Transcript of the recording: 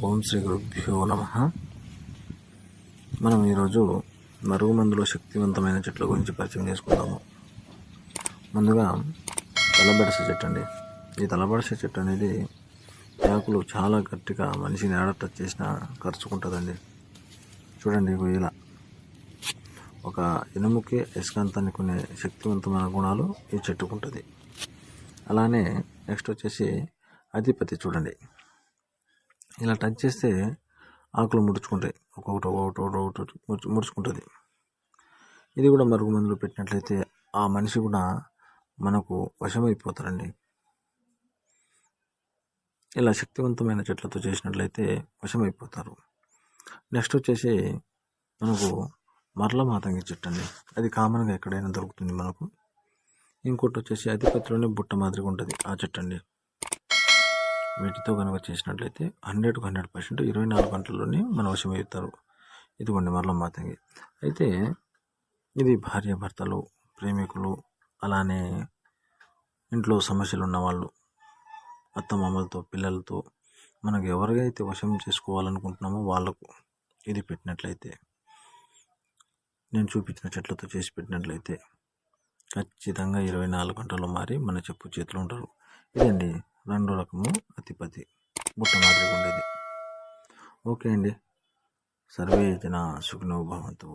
ఓం శ్రీ గురుభ్యో నమః. మనం ఈరోజు మరుగుమందులో శక్తివంతమైన చెట్ల గురించి పరిచయం చేసుకుందాము. ముందుగా తలబెడస చెట్టు అండి. ఈ తలబెడస చెట్టు అనేది ఆకులు చాలా గట్టిగా మనిషిని ఏడ టచ్ చేసినా ఖర్చుకుంటుందండి. చూడండి, ఇలా ఒక ఇనుముకి అయస్కాంతాన్ని కొనే శక్తివంతమైన గుణాలు ఈ చెట్టుకుంటుంది. అలానే నెక్స్ట్ వచ్చేసి అధిపతి. చూడండి, ఇలా టచ్ చేస్తే ఆకులు ముడుచుకుంటాయి, ఒక్కొక్కటి ముడుచుకుంటుంది. ఇది కూడా మరుగు మందులో పెట్టినట్లయితే ఆ మనిషి కూడా మనకు వశమైపోతారండి. ఇలా శక్తివంతమైన చెట్లతో చేసినట్లయితే వశమైపోతారు. నెక్స్ట్ వచ్చేసి మనకు మరల మాతంగి చెట్టు అండి. అది కామన్గా ఎక్కడైనా దొరుకుతుంది మనకు. ఇంకోటి వచ్చేసి అధిపతిలోనే బుట్ట మాదిరిగా ఉంటుంది ఆ చెట్టు అండి. వీటితో కనుక చేసినట్లయితే 100% 24 గంటల్లోనే మన వశమవుతారు. ఇదిగోండి మరల మాతంగి. అయితే ఇది భార్యాభర్తలు, ప్రేమికులు, అలానే ఇంట్లో సమస్యలు ఉన్నవాళ్ళు, అత్తమామలతో, పిల్లలతో మనకు ఎవరికైతే వశం చేసుకోవాలనుకుంటున్నామో వాళ్ళకు ఇది పెట్టినట్లయితే, నేను చూపించిన చెట్లతో చేసి పెట్టినట్లయితే ఖచ్చితంగా 24 గంటల్లో మారి మన చెప్పు చేతిలో ఉంటారు. ఇదండి రెండో రకము అధిపతి, బుట్ట మాదిరిగా ఉండేది. ఓకే అండి. సర్వే జనా సుఖినో భవంతు.